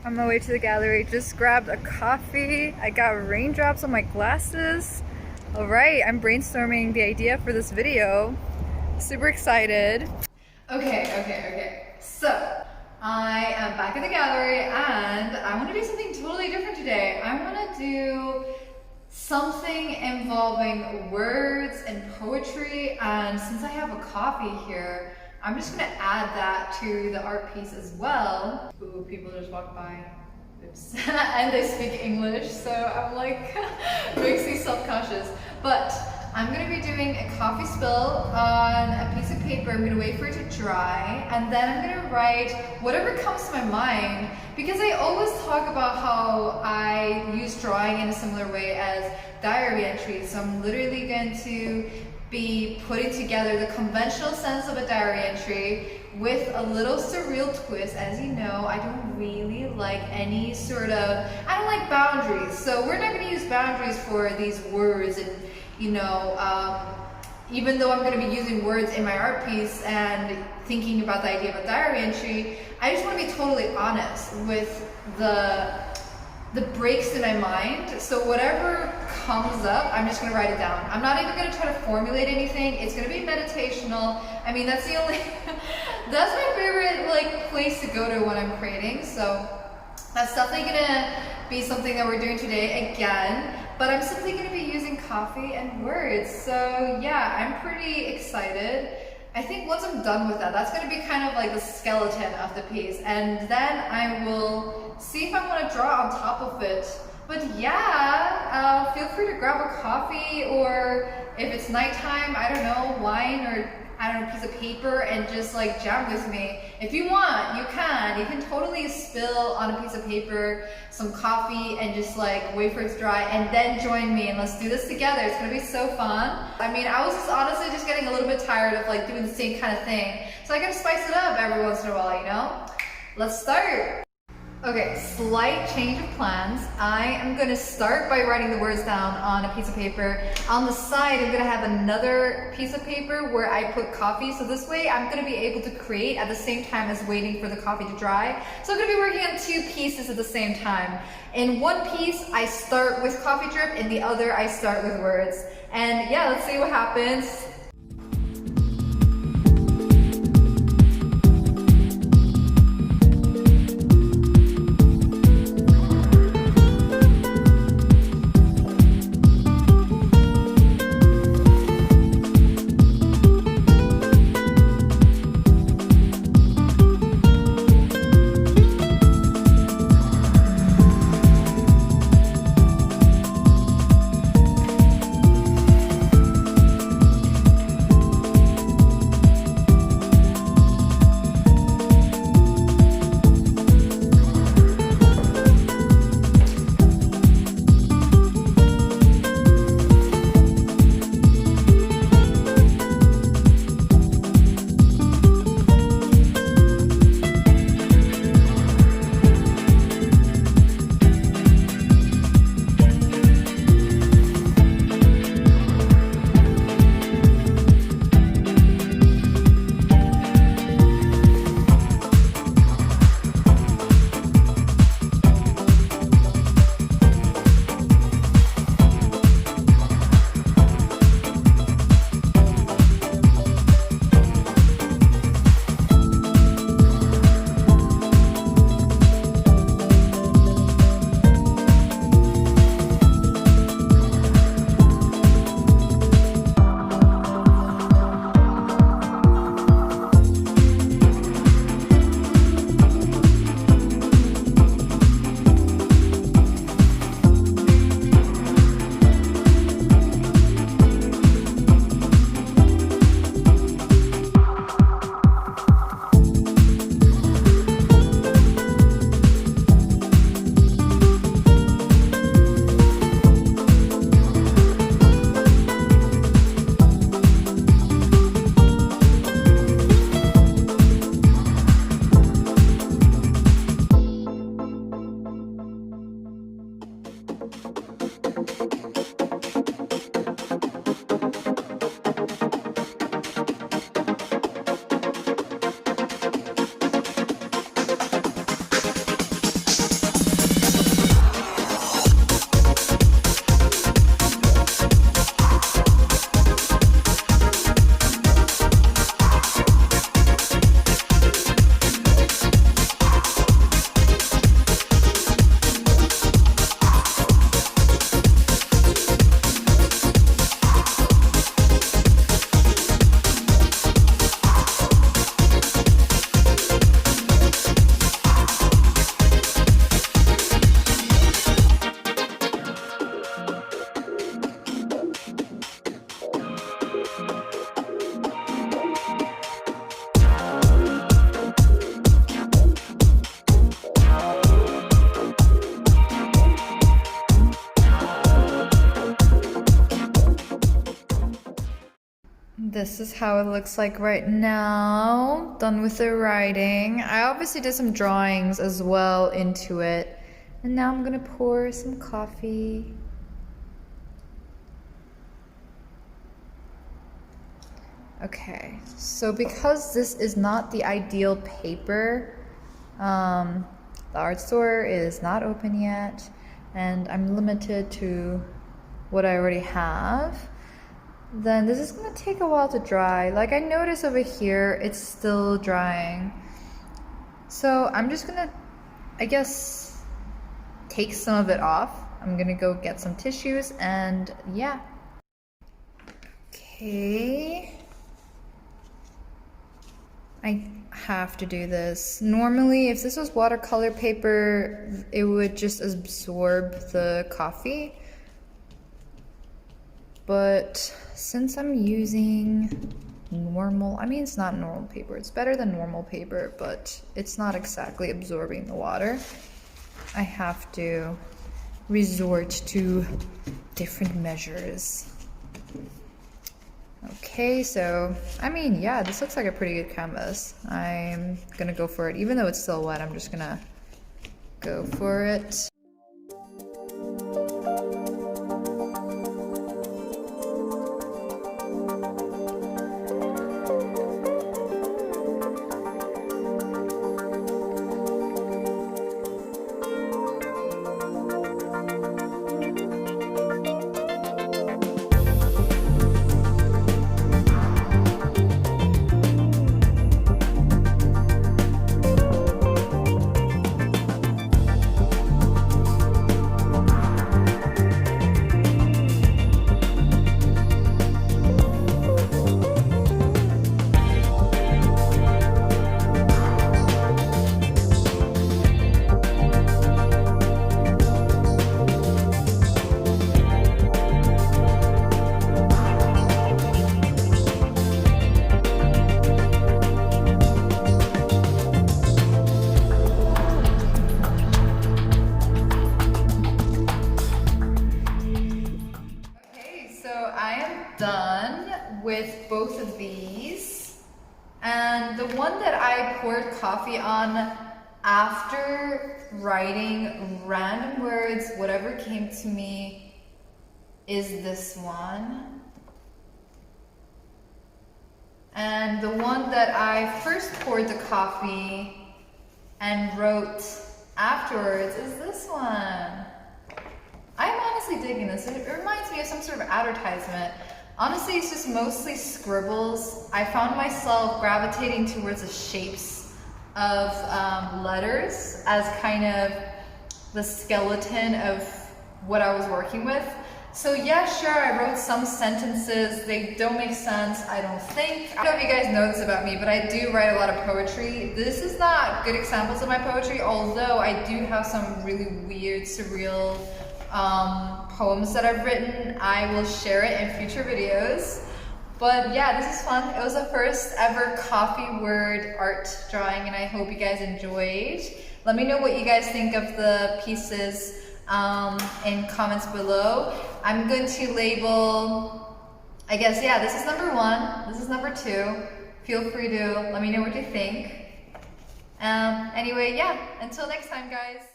On my way to the gallery, just grabbed a coffee. I got raindrops on my glasses. All right, I'm brainstorming the idea for this video. Super excited. Okay. So, I am back at the gallery and I want to do something totally different today. I want to do something involving words and poetry, and since I have a coffee here, I'm just gonna add that to the art piece as well. Ooh, people just walk by. Oops. And they speak English, so I'm like, makes me self-conscious. But I'm gonna be doing a coffee spill on a piece of paper. I'm gonna wait for it to dry, and then I'm gonna write whatever comes to my mind, because I always talk about how I use drawing in a similar way as diary entries. So I'm literally going to be putting together the conventional sense of a diary entry with a little surreal twist. As you know, I don't really like any sort of, I don't like boundaries. So we're not going to use boundaries for these words, and even though I'm going to be using words in my art piece and thinking about the idea of a diary entry, I just want to be totally honest with the breaks in my mind. So whatever comes up, I'm just gonna write it down. I'm not even gonna try to formulate anything. It's gonna be meditational. I mean, that's the only, that's my favorite place to go to when I'm creating. So that's definitely gonna be something that we're doing today again, but I'm simply gonna be using coffee and words. So yeah, I'm pretty excited. I think once I'm done with that, that's going to be kind of like the skeleton of the piece, and then I will see if I want to draw on top of it. But yeah, feel free to grab a coffee, or if it's nighttime, I don't know, wine, or I don't know, a piece of paper, and just like jam with me. If you want, you can totally spill on a piece of paper some coffee and just like wait for it to dry and then join me and let's do this together. It's gonna be so fun. I mean, I was just honestly just getting a little bit tired of like doing the same kind of thing, so I gotta spice it up every once in a while, you know? Let's start. Okay, slight change of plans. I am gonna start by writing the words down on a piece of paper. On the side, I'm gonna have another piece of paper where I put coffee, so this way I'm gonna be able to create at the same time as waiting for the coffee to dry. So I'm gonna be working on two pieces at the same time. In one piece, I start with coffee drip, in the other, I start with words. And yeah, let's see what happens. this is how it looks like right now. Done with the writing. I obviously did some drawings as well into it. And now I'm gonna pour some coffee. Okay, so because this is not the ideal paper, the art store is not open yet, and I'm limited to what I already have, then this is gonna take a while to dry. Like I notice over here, it's still drying. So I'm just gonna, I guess, take some of it off. I'm gonna go get some tissues and yeah. Okay. I have to do this. Normally, if this was watercolor paper, it would just absorb the coffee. But since I'm using normal, I mean, it's not normal paper. It's better than normal paper, but it's not exactly absorbing the water. I have to resort to different measures. Okay, so, I mean, yeah, this looks like a pretty good canvas. I'm gonna go for it. Even though it's still wet, I'm just gonna go for it. Done with both of these, and the one that I poured coffee on after writing random words, whatever came to me, is this one. And the one that I first poured the coffee and wrote afterwards is this one. I'm honestly digging this. It reminds me of some sort of advertisement. Honestly, it's just mostly scribbles. I found myself gravitating towards the shapes of letters as kind of the skeleton of what I was working with. So yeah, sure, I wrote some sentences. They don't make sense, I don't think. I don't know if you guys know this about me, but I do write a lot of poetry. This is not good examples of my poetry, although I do have some really weird, surreal poems that I've written. I will share it in future videos. But yeah, this is fun. It was the first ever coffee word art drawing, and I hope you guys enjoyed. Let me know what you guys think of the pieces in comments below. I'm going to label, I guess, yeah, this is number 1, this is number 2. Feel free to let me know what you think. Anyway, yeah, until next time, guys.